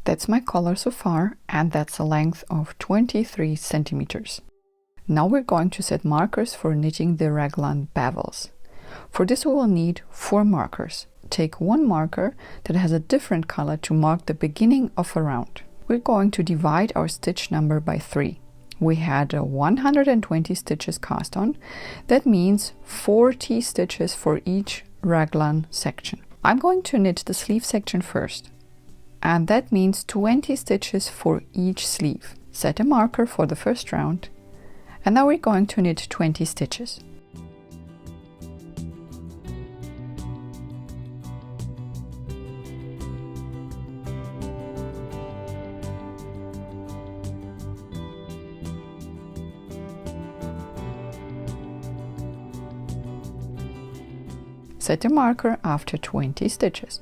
That's my color so far, and that's a length of 23 centimeters. Now we're going to set markers for knitting the Raglan Bevels. For this we will need 4 markers. Take one marker that has a different color to mark the beginning of a round. We're going to divide our stitch number by 3. We had 120 stitches cast on. That means 40 stitches for each Raglan section. I'm going to knit the sleeve section first, and that means 20 stitches for each sleeve. Set a marker for the first round, and now we're going to knit 20 stitches. Set a marker after 20 stitches.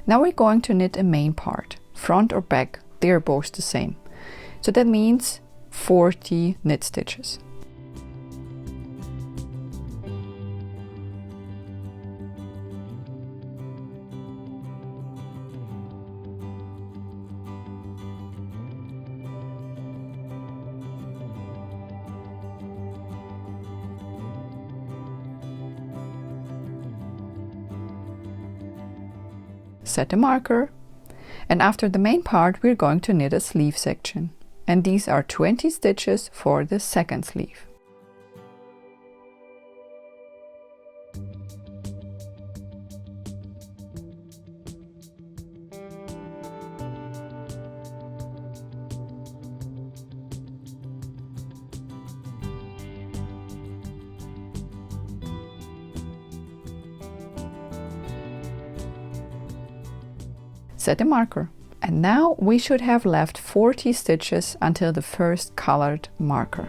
Now we're going to knit a main part, front or back, they are both the same. So that means 40 knit stitches. Set a marker, and after the main part we're going to knit a sleeve section, and these are 20 stitches for the second sleeve. Set a marker, and now we should have left 40 stitches until the first colored marker.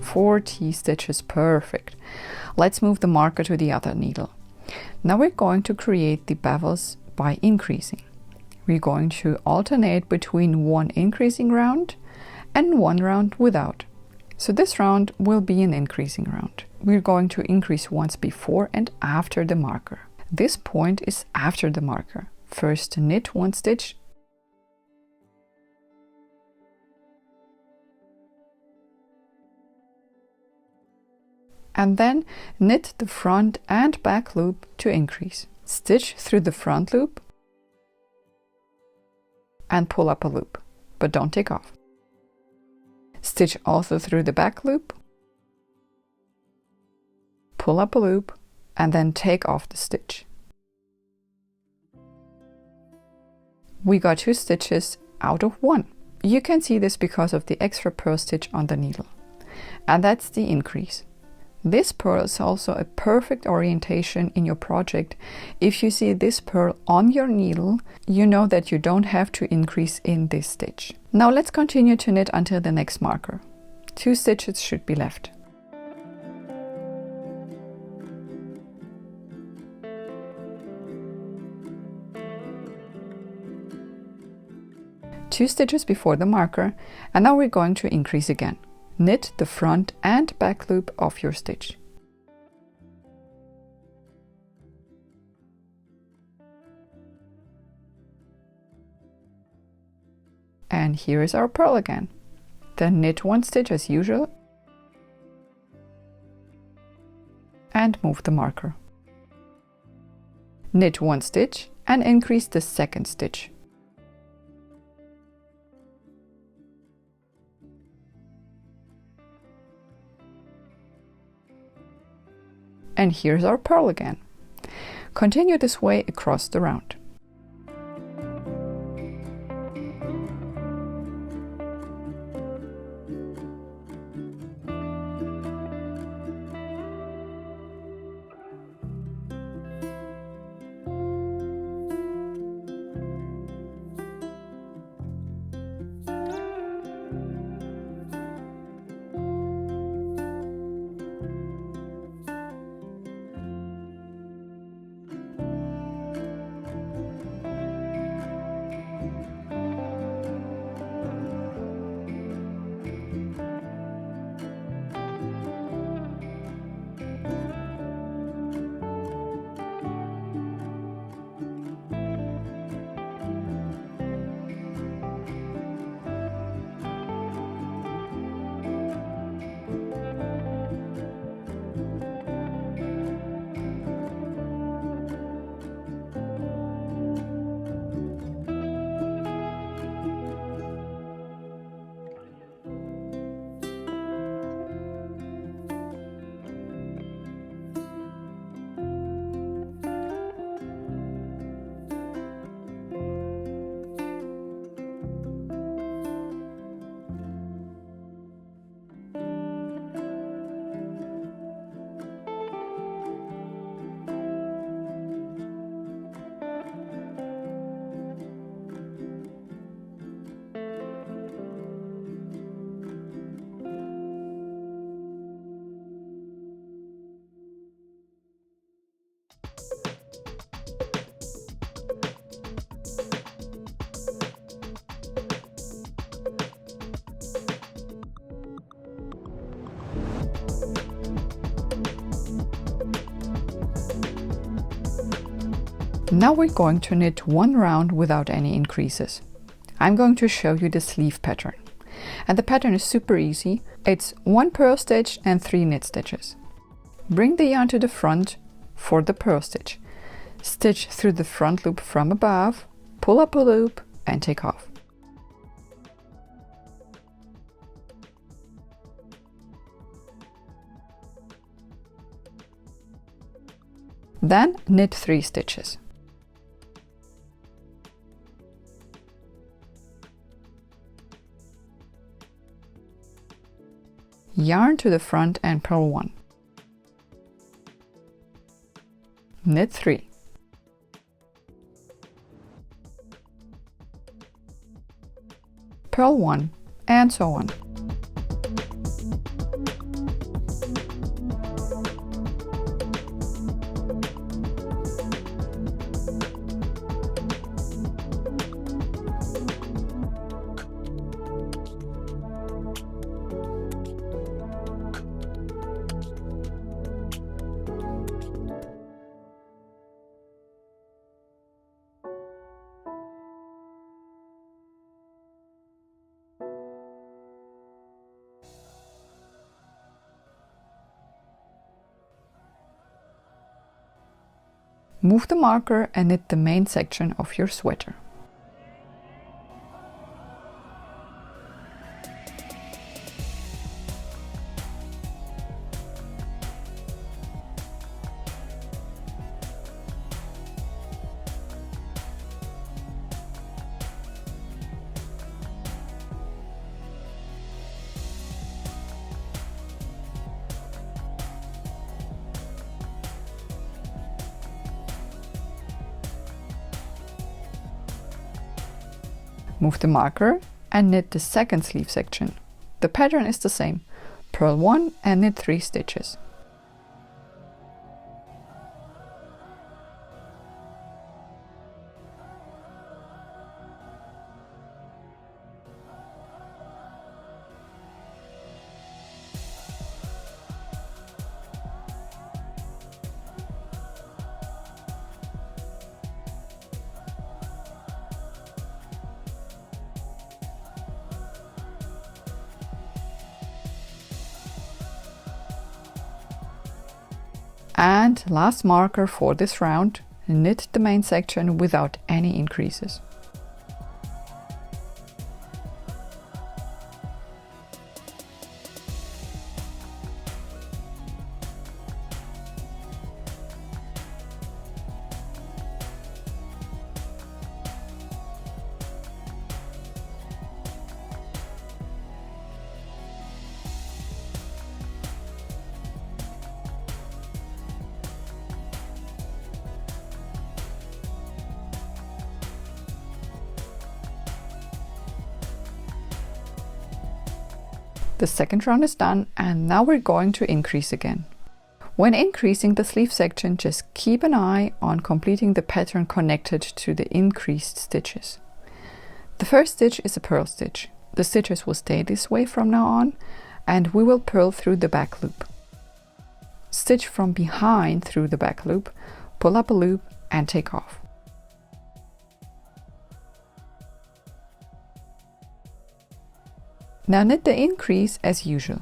Forty stitches, perfect. Let's move the marker to the other needle. Now we're going to create the bevels by increasing. We're going to alternate between one increasing round and one round without. So this round will be an increasing round. We're going to increase once before and after the marker. This point is after the marker. First knit one stitch, and then knit the front and back loop to increase. Stitch through the front loop and pull up a loop, but don't take off. Stitch also through the back loop, pull up a loop, and then take off the stitch. We got 2 stitches out of 1. You can see this because of the extra purl stitch on the needle, and that's the increase. This purl is also a perfect orientation in your project. If you see this purl on your needle, you know that you don't have to increase in this stitch. Now let's continue to knit until the next marker. 2 stitches should be left. Two stitches before the marker, and now we're going to increase again. Knit the front and back loop of your stitch. And here is our purl again. Then knit 1 stitch as usual and move the marker. Knit 1 stitch and increase the second stitch. And here's our purl again. Continue this way across the round. Now we're going to knit one round without any increases. I'm going to show you the sleeve pattern. And the pattern is super easy. It's 1 purl stitch and 3 knit stitches. Bring the yarn to the front for the purl stitch. Stitch through the front loop from above, pull up a loop and take off. Then knit 3 stitches. Yarn to the front and purl 1. Knit 3. Purl 1, and so on. Move the marker and knit the main section of your sweater. Move the marker and knit the second sleeve section. The pattern is the same. Purl 1 and knit 3 stitches. And last marker for this round, knit the main section without any increases. The second round is done and now we're going to increase again. When increasing the sleeve section, just keep an eye on completing the pattern connected to the increased stitches. The first stitch is a purl stitch. The stitches will stay this way from now on and we will purl through the back loop. Stitch from behind through the back loop, pull up a loop and take off. Now knit the increase as usual.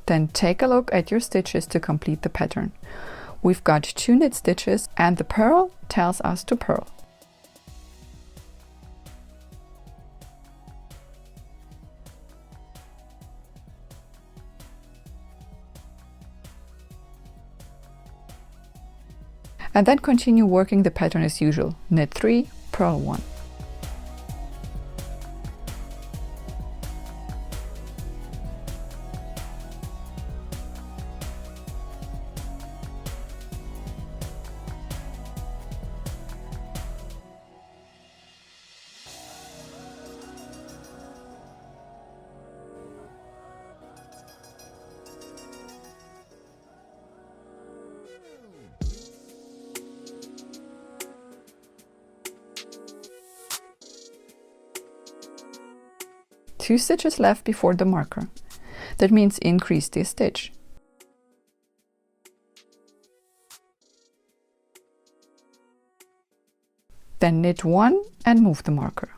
Then take a look at your stitches to complete the pattern. We've got 2 knit stitches and the purl tells us to purl. And then continue working the pattern as usual. Knit 3, purl 1. Two stitches left before the marker. That means increase the stitch. Then knit 1 and move the marker.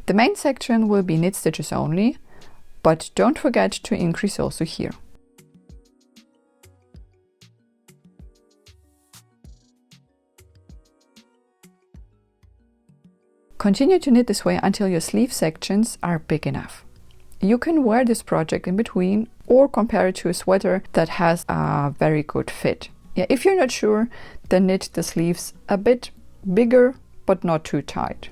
The main section will be knit stitches only, but don't forget to increase also here. Continue to knit this way until your sleeve sections are big enough. You can wear this project in between or compare it to a sweater that has a very good fit. If you're not sure, then knit the sleeves a bit bigger but not too tight.